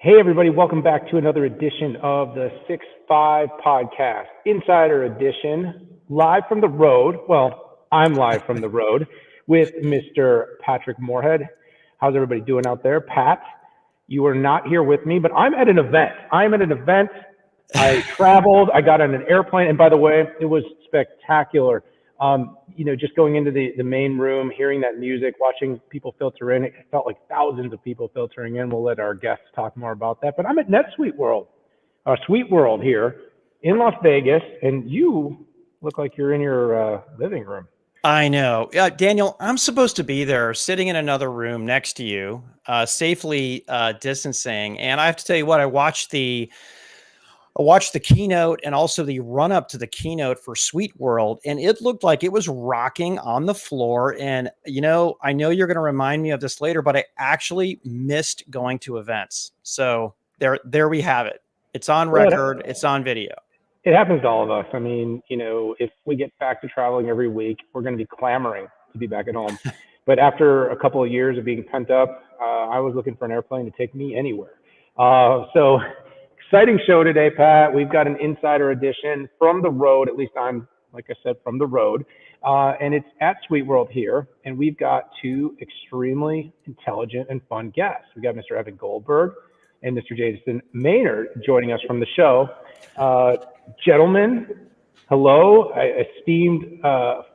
Hey, everybody, welcome back to another edition of the 6-5 Podcast, Insider Edition, live from the road. Well, I'm live from the road with Mr. Patrick Moorhead. How's everybody doing out there? Pat, you are not here with me, but I'm at an event. I traveled, I got on an airplane, and by the way, it was spectacular. Just going into the main room, hearing that music, watching people filter in, it felt like thousands of people filtering in. We'll let our guests talk more about that. But I'm at NetSuite World, Suite World here in Las Vegas, and you look like you're in your living room. I know. Daniel, I'm supposed to be there sitting in another room next to you, safely distancing. And I have to tell you what, I watched the keynote and also the run up to the keynote for Suite World, and it looked like it was rocking on the floor. And, I know you're going to remind me of this later, but I actually missed going to events. So there we have it. It's on record. It's on video. It happens to all of us. I mean, if we get back to traveling every week, we're going to be clamoring to be back at home. But after a couple of years of being pent up, I was looking for an airplane to take me anywhere. So exciting show today, Pat. We've got an insider edition from the road. At least I'm, like I said, from the road. And it's at Suite World here. And we've got two extremely intelligent and fun guests. We've got Mr. Evan Goldberg and Mr. Jason Maynard joining us from the show. Gentlemen, hello, esteemed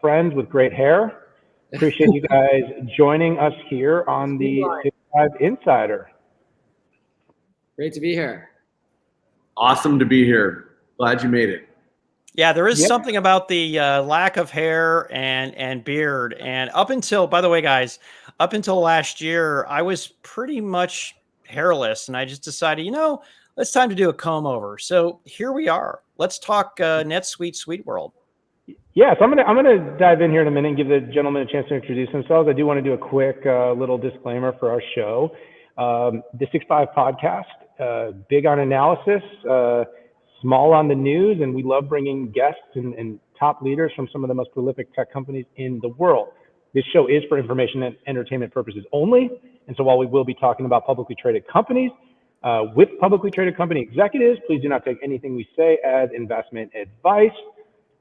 friends with great hair. Appreciate you guys joining us here on the 6-5 Insider. Great to be here. Awesome to be here. Glad you made it. Yeah, there is something about the lack of hair and beard. And by the way, guys, up until last year, I was pretty much hairless. And I just decided, it's time to do a comb over. So here we are. Let's talk NetSuite Suite World. Yeah, so I'm gonna dive in here in a minute and give the gentlemen a chance to introduce themselves. I do want to do a quick little disclaimer for our show. The 6-5 Podcast, big on analysis, small on the news, and we love bringing guests and top leaders from some of the most prolific tech companies in the world. This show is for information and entertainment purposes only, and so while we will be talking about publicly traded companies, with publicly traded company executives, please do not take anything we say as investment advice.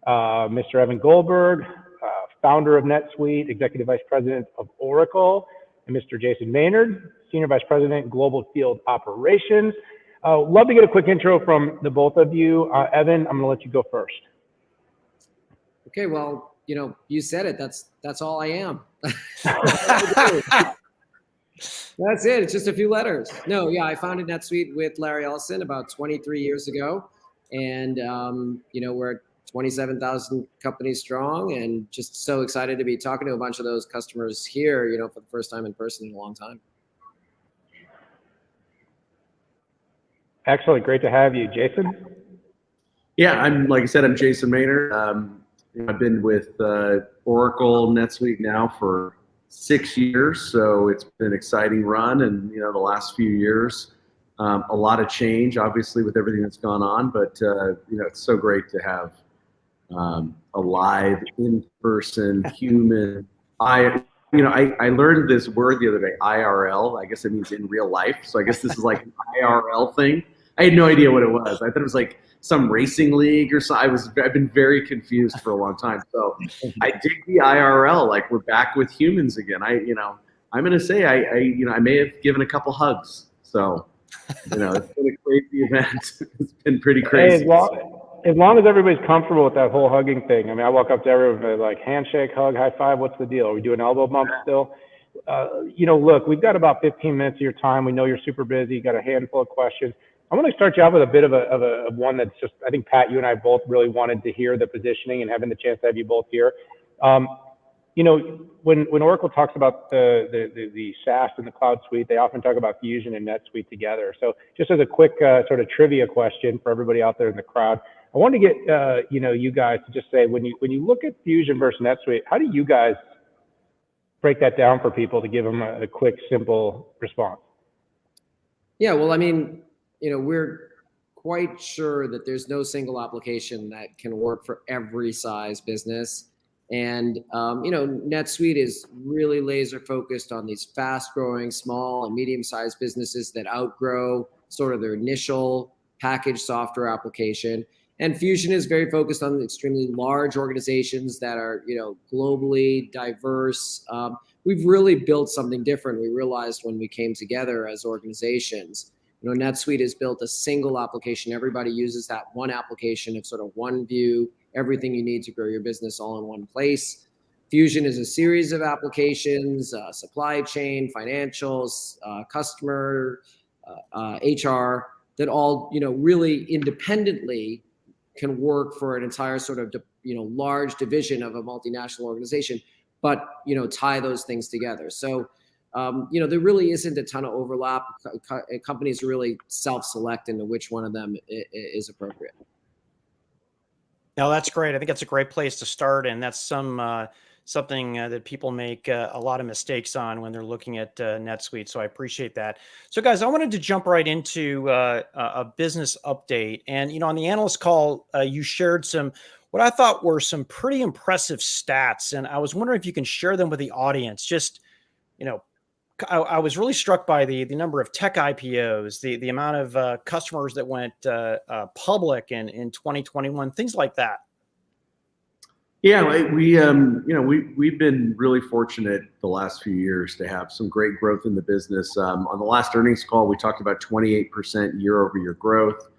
Mr. Evan Goldberg, founder of NetSuite, Executive Vice President of Oracle, and Mr. Jason Maynard, Senior Vice President, Global Field Operations. Love to get a quick intro from the both of you. Evan, I'm going to let you go first. Okay, well, you said it. That's all I am. That's it. It's just a few letters. No, yeah, I founded NetSuite with Larry Ellison about 23 years ago. And, we're 27,000 companies strong and just so excited to be talking to a bunch of those customers here, for the first time in person in a long time. Excellent. Great to have you. Jason? Yeah, like I said, I'm Jason Maynard. I've been with Oracle NetSuite now for 6 years, so it's been an exciting run, and the last few years, a lot of change, obviously, with everything that's gone on. But it's so great to have a live, in-person, human. I learned this word the other day, IRL. I guess it means in real life. So I guess this is like an IRL thing. I had no idea what it was. I thought it was like some racing league or so. I've been very confused for a long time. So I dig the IRL. Like, we're back with humans again. I'm going to say I may have given a couple hugs. So, it's been a crazy event. It's been pretty crazy. Hey, as long as everybody's comfortable with that whole hugging thing. I mean, I walk up to everyone like handshake, hug, high five. What's the deal? Are we doing elbow bump still? Look, we've got about 15 minutes of your time. We know you're super busy. You got a handful of questions. I want to start you out with a bit of one that's just, I think, Pat, you and I both really wanted to hear the positioning and having the chance to have you both here. When Oracle talks about the SaaS and the cloud suite, they often talk about Fusion and NetSuite together. So just as a quick sort of trivia question for everybody out there in the crowd, I want to get you guys to just say, when you look at Fusion versus NetSuite, how do you guys break that down for people to give them a quick, simple response? Yeah, well, I mean, we're quite sure that there's no single application that can work for every size business. And, NetSuite is really laser focused on these fast growing small and medium sized businesses that outgrow sort of their initial packaged software application. And Fusion is very focused on extremely large organizations that are, globally diverse. We've really built something different. We realized when we came together as organizations, NetSuite has built a single application. Everybody uses that one application of sort of one view, everything you need to grow your business all in one place. Fusion is a series of applications, supply chain, financials, customer, HR, that all, really independently can work for an entire sort of, large division of a multinational organization, but, tie those things together. So, there really isn't a ton of overlap. Companies really self-select into which one of them is appropriate. No, that's great. I think that's a great place to start, and that's something that people make a lot of mistakes on when they're looking at NetSuite. So I appreciate that. So, guys, I wanted to jump right into a business update, and on the analyst call, you shared what I thought were some pretty impressive stats, and I was wondering if you can share them with the audience. Just I was really struck by the number of tech IPOs, the amount of customers that went public in 2021, things like that. Yeah, we've been really fortunate the last few years to have some great growth in the business. On the last earnings call, we talked about 28% year-over-year growth.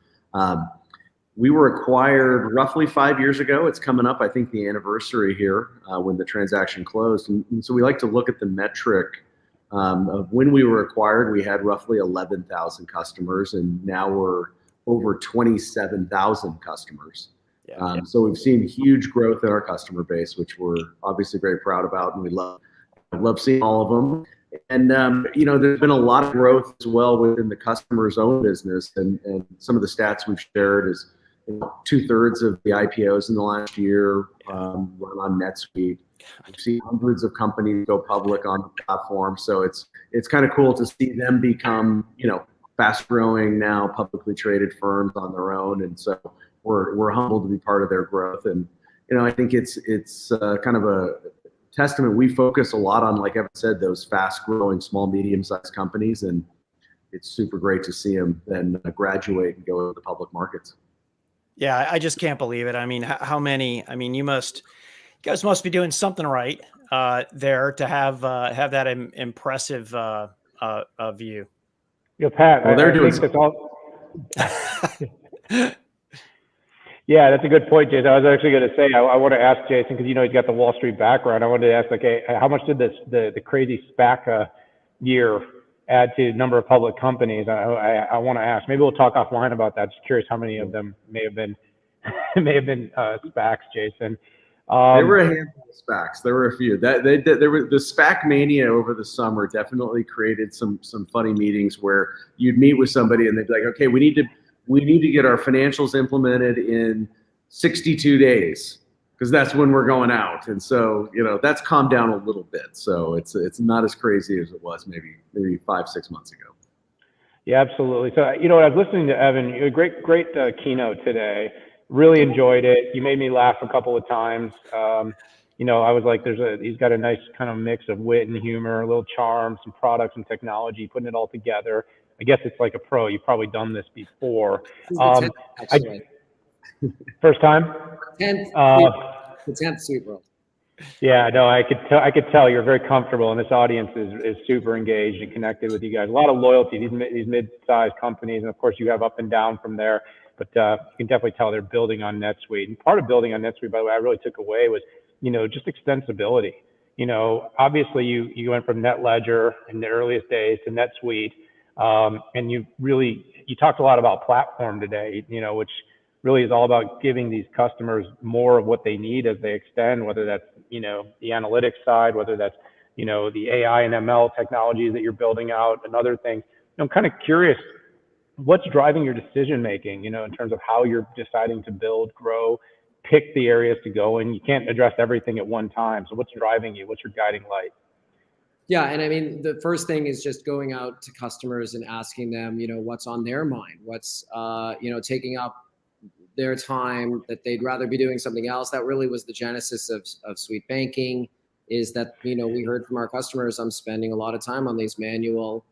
We were acquired roughly 5 years ago. It's coming up, I think, the anniversary here when the transaction closed. And so we like to look at the metric of when we were acquired. We had roughly 11,000 customers, and now we're over 27,000 customers. Yeah. So we've seen huge growth in our customer base, which we're obviously very proud about, and we love seeing all of them. And there's been a lot of growth as well within the customer's own business, and some of the stats we've shared is 2/3 of the IPOs in the last year run on NetSuite. We've seen hundreds of companies go public on the platform, so it's kind of cool to see them become fast-growing now publicly traded firms on their own, and so we're humbled to be part of their growth. And I think it's kind of a testament. We focus a lot on, like Evan said, those fast-growing small, medium-sized companies, and it's super great to see them then graduate and go to the public markets. Yeah, I just can't believe it. I mean, how many? I mean, you guys must be doing something right there to have that impressive view. Yeah, Pat. Well, they're doing that's all. Yeah, that's a good point, Jason. I was actually going to say I want to ask Jason, because he's got the Wall Street background. I wanted to ask, how much did the crazy SPAC year add to number of public companies? I want to ask. Maybe we'll talk offline about that. Just curious how many of them may have been SPACs, Jason. There were a handful of SPACs. There were a few. There were the SPAC mania over the summer definitely created some funny meetings where you'd meet with somebody and they'd be like, okay, we need to get our financials implemented in 62 days because that's when we're going out. And so, that's calmed down a little bit. So it's not as crazy as it was maybe 5-6 months ago. Yeah, absolutely. So, I was listening to Evan, a great keynote today. Really enjoyed it. You made me laugh a couple of times. I was like, he's got a nice kind of mix of wit and humor, a little charm, some products and technology, putting it all together. I guess it's like a pro. You've probably done this before. First time? 10th Super Bowl. Yeah, no, I could tell you're very comfortable, and this audience is super engaged and connected with you guys. A lot of loyalty, these mid-sized companies, and of course you have up and down from there, but you can definitely tell they're building on NetSuite. And part of building on NetSuite, by the way, I really took away was, just extensibility. Obviously you went from NetLedger in the earliest days to NetSuite, and you talked a lot about platform today, which really is all about giving these customers more of what they need as they extend, whether that's, the analytics side, whether that's, the AI and ML technologies that you're building out and other things. I'm kind of curious, what's driving your decision-making, in terms of how you're deciding to build, grow, pick the areas to go in? You can't address everything at one time. So what's driving you? What's your guiding light? Yeah, and I mean, the first thing is just going out to customers and asking them, what's on their mind, what's, taking up their time, that they'd rather be doing something else. That really was the genesis of SuiteBanking, is that, we heard from our customers, I'm spending a lot of time on these manual,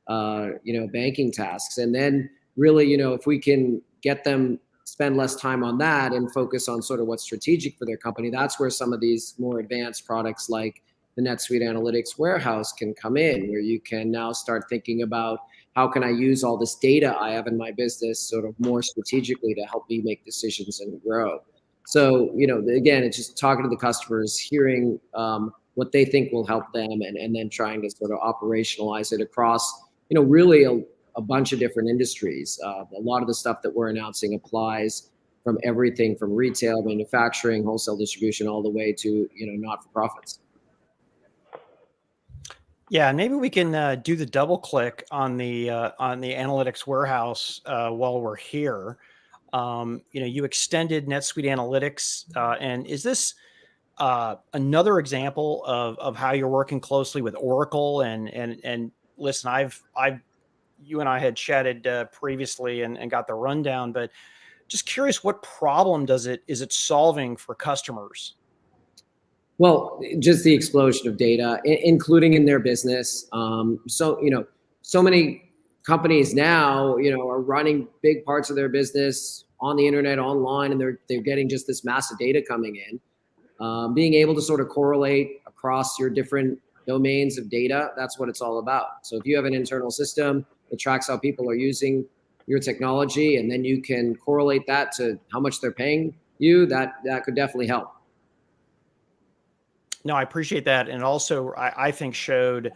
banking tasks. And then really, if we can get them spend less time on that and focus on sort of what's strategic for their company, that's where some of these more advanced products like the NetSuite Analytics Warehouse can come in, where you can now start thinking about, how can I use all this data I have in my business sort of more strategically to help me make decisions and grow? So, again, it's just talking to the customers, hearing what they think will help them, and then trying to sort of operationalize it across, really a bunch of different industries. A lot of the stuff that we're announcing applies from everything from retail, manufacturing, wholesale distribution, all the way to, not-for-profits. Yeah, maybe we can do the double click on the analytics warehouse while we're here. You extended NetSuite Analytics, and is this another example of how you're working closely with Oracle? And listen, you and I had chatted previously and got the rundown, but just curious, what problem is it solving for customers? Well, just the explosion of data, including in their business. So many companies now, are running big parts of their business on the internet, online, and they're getting just this massive data coming in. Being able to sort of correlate across your different domains of data, that's what it's all about. So if you have an internal system that tracks how people are using your technology, and then you can correlate that to how much they're paying you, that could definitely help. No, I appreciate that. And also, I think showed,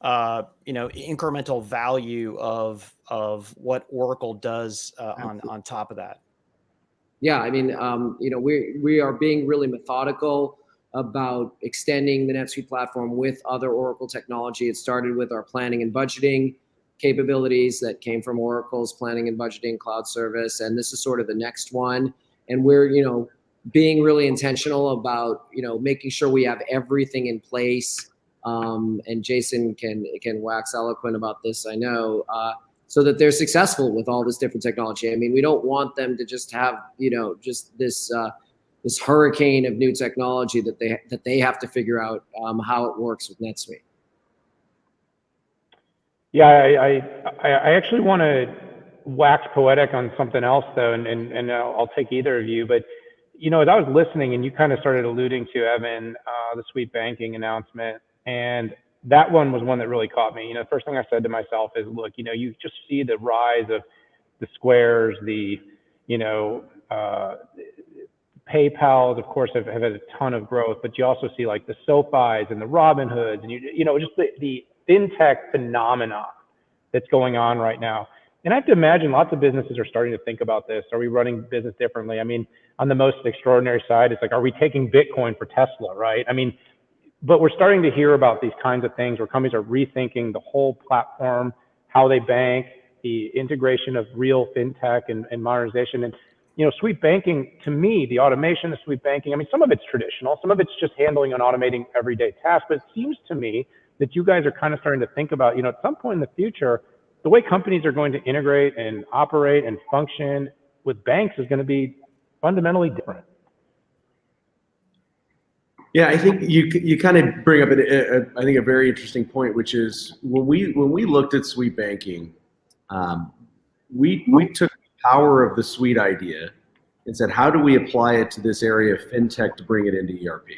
incremental value of what Oracle does on top of that. Yeah, I mean, we are being really methodical about extending the NetSuite platform with other Oracle technology. It started with our planning and budgeting capabilities that came from Oracle's planning and budgeting cloud service, and this is sort of the next one. And we're, being really intentional about, making sure we have everything in place. And Jason can wax eloquent about this, I know, so that they're successful with all this different technology. I mean, we don't want them to just have, just this hurricane of new technology that they have to figure out how it works with NetSuite. Yeah, I actually want to wax poetic on something else though, and I'll take either of you. But as I was listening, and you kind of started alluding to, Evan, the SuiteBanking announcement, and that one was one that really caught me. The first thing I said to myself is, look, you just see the rise of the Squares, the PayPals, of course, have had a ton of growth, but you also see like the SoFis and the Robinhoods, and just the fintech phenomenon that's going on right now. And I have to imagine lots of businesses are starting to think about this. Are we running business differently? I mean, on the most extraordinary side, it's like, are we taking Bitcoin for Tesla, right? I mean, but we're starting to hear about these kinds of things where companies are rethinking the whole platform, how they bank, the integration of real fintech and modernization. And, SuiteBanking, to me, the automation of SuiteBanking, I mean, some of it's traditional, some of it's just handling and automating everyday tasks, but it seems to me that you guys are kind of starting to think about, at some point in the future, the way companies are going to integrate and operate and function with banks is going to be fundamentally different. Yeah, I think you kind of bring up I think a very interesting point, which is when we looked at SuiteBanking, we took the power of the Suite idea and said, how do we apply it to this area of fintech to bring it into ERP?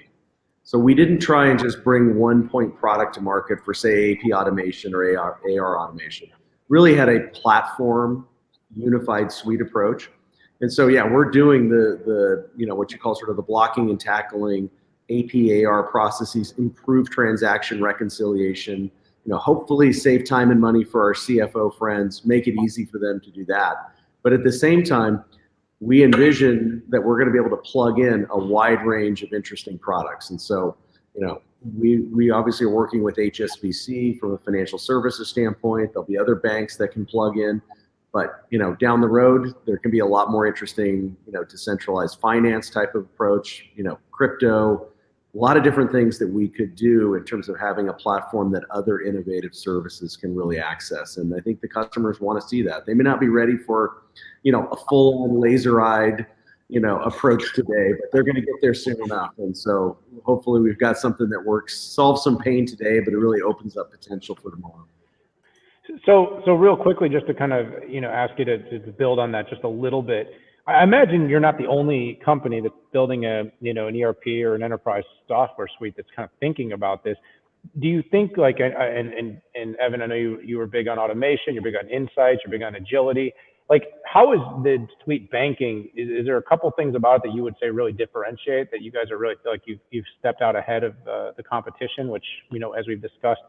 So we didn't try and just bring one point product to market for, say, AP automation or AR automation. Really had a platform, unified suite approach. And so, yeah, we're doing the what you call sort of the blocking and tackling, AP, AR processes, improve transaction reconciliation, hopefully save time and money for our CFO friends, make it easy for them to do that. But at the same time, we envision that we're going to be able to plug in a wide range of interesting products. And so, we obviously are working with HSBC from a financial services standpoint. There'll be other banks that can plug in. But, down the road, there can be a lot more interesting, decentralized finance type of approach, crypto, a lot of different things that we could do in terms of having a platform that other innovative services can really access. And I think the customers want to see that. They may not be ready for, a full-on laser-eyed, approach today, but they're going to get there soon enough. And so hopefully we've got something that works, solves some pain today, but it really opens up potential for tomorrow. So real quickly, just to kind of, ask you to build on that just a little bit. I imagine you're not the only company that's building an ERP or an enterprise software suite that's kind of thinking about this. Do you think like, and Evan, I know you were big on automation, you're big on insights, you're big on agility. Like, how is the SuiteBanking? Is there a couple things about it that you would say really differentiate, that you guys are really feel like you've stepped out ahead of the competition, which, as we've discussed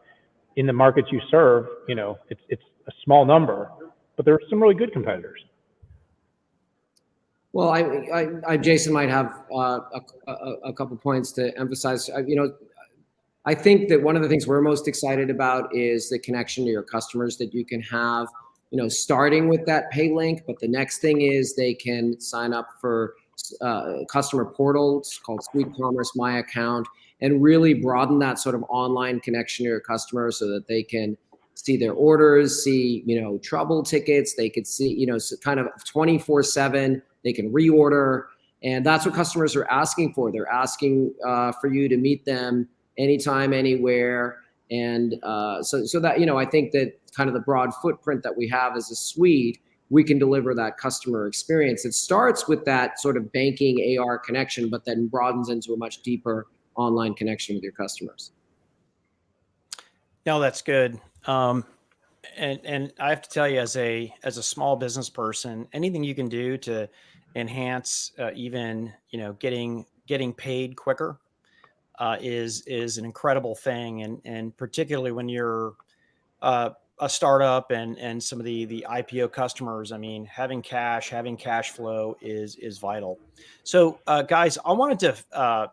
in the markets you serve, it's a small number, but there are some really good competitors. Well, I Jason might have a couple points to emphasize. I think that one of the things we're most excited about is the connection to your customers that you can have, starting with that pay link. But the next thing is they can sign up for customer portals called Suite Commerce My Account, and really broaden that sort of online connection to your customers so that they can see their orders, see, trouble tickets. They could see, kind of 24/7. They can reorder, and that's what customers are asking for. They're asking for you to meet them anytime, anywhere. And so that, I think that kind of the broad footprint that we have as a suite, we can deliver that customer experience. It starts with that sort of banking AR connection, but then broadens into a much deeper online connection with your customers. No, that's good. And I have to tell you, as a small business person, anything you can do to enhance even getting paid quicker is an incredible thing, and particularly when you're a startup and some of the IPO customers. I mean, having cash flow is vital. So guys, I wanted to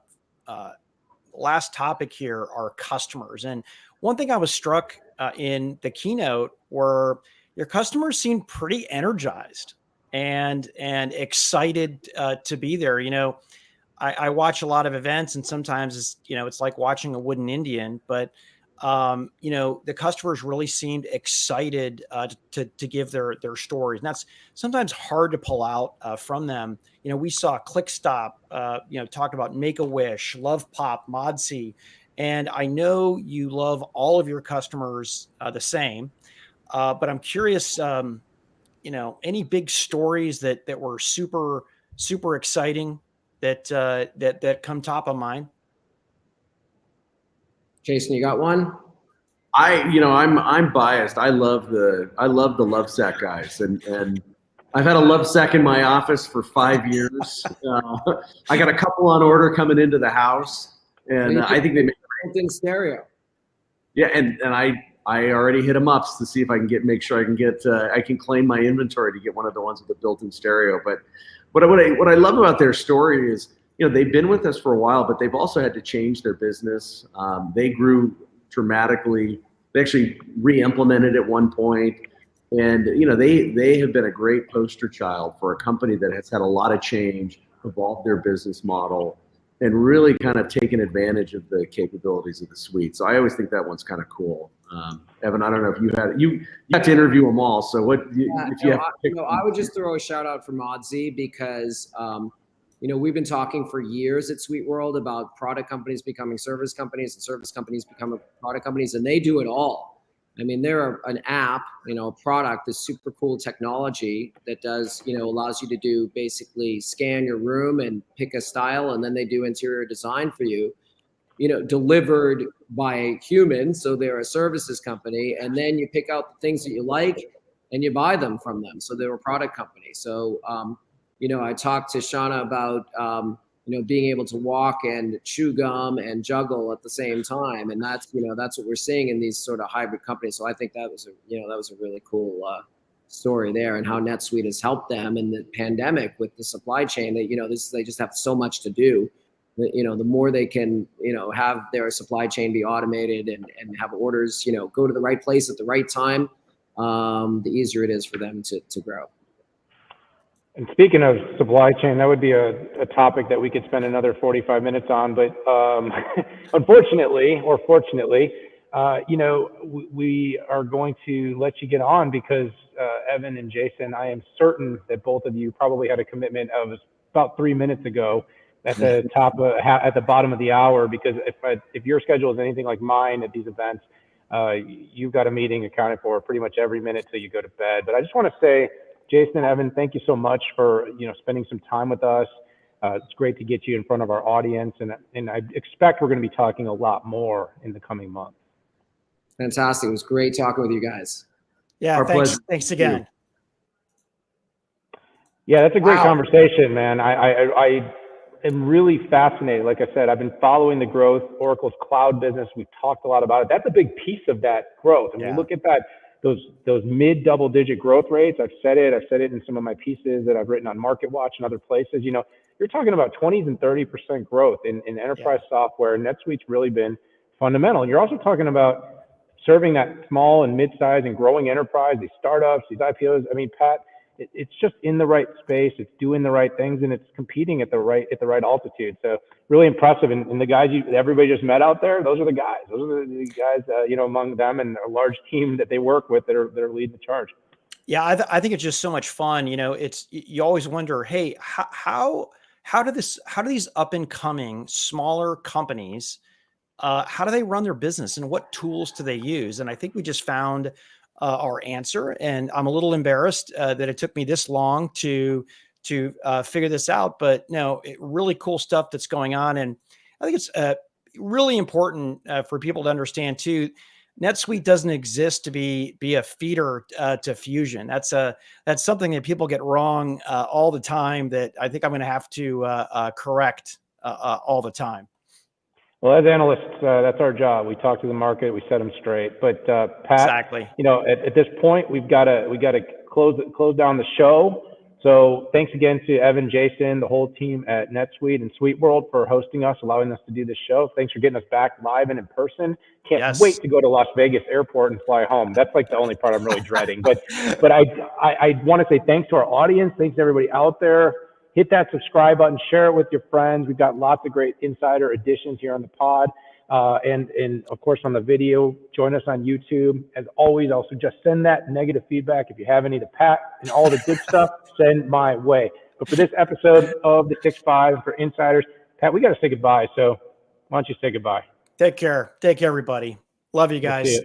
last topic here are customers, and one thing I was struck in the keynote were your customers seemed pretty energized and excited to be there. I watch a lot of events, and sometimes it's like watching a wooden Indian, but the customers really seemed excited to give their stories. And that's sometimes hard to pull out from them. We saw ClickStop, talked about Make-A-Wish, Love Pop, Modsy, and I know you love all of your customers the same, but I'm curious, any big stories that were super, super exciting that come top of mind? Jason, you got one? I'm biased. I love the Lovesac guys, and I've had a Lovesac in my office for 5 years. I got a couple on order coming into the house, and I think they make built-in stereo. Yeah, and I already hit them up to see if I can make sure I can claim my inventory to get one of the ones with the built-in stereo. But what I love about their story is, they've been with us for a while, but they've also had to change their business. They grew dramatically. They actually re-implemented at one point, and they have been a great poster child for a company that has had a lot of change, evolved their business model, and really kind of taken advantage of the capabilities of the suite. So I always think that one's kind of cool. Evan, I don't know if you got to interview them all. So I would just throw a shout out for Modsy, because we've been talking for years at Suite World about product companies becoming service companies and service companies becoming product companies, and they do it all. I mean, they're an app, a product, this super cool technology that does, allows you to do basically scan your room and pick a style, and then they do interior design for you, delivered by humans. So they're a services company, and then you pick out the things that you like and you buy them from them. So they're a product company. So, I talked to Shauna about, being able to walk and chew gum and juggle at the same time. And that's what we're seeing in these sort of hybrid companies. So I think that was a really cool story there, and how NetSuite has helped them in the pandemic with the supply chain. That, they just have so much to do. The more they can, have their supply chain be automated and have orders, go to the right place at the right time, the easier it is for them to grow. And speaking of supply chain, that would be a topic that we could spend another 45 minutes on. But unfortunately, or fortunately, we are going to let you get on, because Evan and Jason, I am certain that both of you probably had a commitment of about 3 minutes ago at the at the bottom of the hour, because if your schedule is anything like mine at these events, you've got a meeting accounted for pretty much every minute till you go to bed. But I just want to say, Jason and Evan, thank you so much for spending some time with us. It's great to get you in front of our audience, and I expect we're going to be talking a lot more in the coming months. Fantastic. It was great talking with you guys. Yeah, thanks again. Yeah, that's a great conversation, man. I am really fascinated. Like I said, I've been following the growth, Oracle's cloud business. We've talked a lot about it. That's a big piece of that growth. And we look at those mid double-digit growth rates. I've said it in some of my pieces that I've written on MarketWatch and other places. You're talking about 20s and 30% growth in enterprise software. NetSuite's really been fundamental. And you're also talking about serving that small and mid-sized and growing enterprise, these startups, these IPOs. I mean, Pat, it's just in the right space. It's doing the right things, and it's competing at the right altitude. So really impressive. And the guys everybody just met out there, those are the guys. Those are the guys, among them and a large team that they work with that are leading the charge. Yeah, I think it's just so much fun. You always wonder, hey, how do these up and coming smaller companies, how do they run their business, and what tools do they use? And I think we just found our answer. And I'm a little embarrassed that it took me this long to figure this out. But no, really cool stuff that's going on. And I think it's really important for people to understand too. NetSuite doesn't exist to be a feeder to Fusion. That's something that people get wrong all the time, that I think I'm going to have to correct all the time. Well, as analysts, that's our job. We talk to the market, we set them straight. But Pat, exactly. At this point, we got to close down the show. So thanks again to Evan, Jason, the whole team at NetSuite and Suite World for hosting us, allowing us to do this show. Thanks for getting us back live and in person. Can't wait to go to Las Vegas airport and fly home. That's like the only part I'm really dreading. But I want to say thanks to our audience. Thanks to everybody out there. Hit that subscribe button, share it with your friends. We've got lots of great insider editions here on the pod. And of course on the video, join us on YouTube. As always, I'll suggest send that negative feedback if you have any to Pat, and all the good stuff, send my way. But for this episode of the 6-5 for insiders, Pat, we got to say goodbye. So why don't you say goodbye? Take care. Take care, everybody. Love you guys.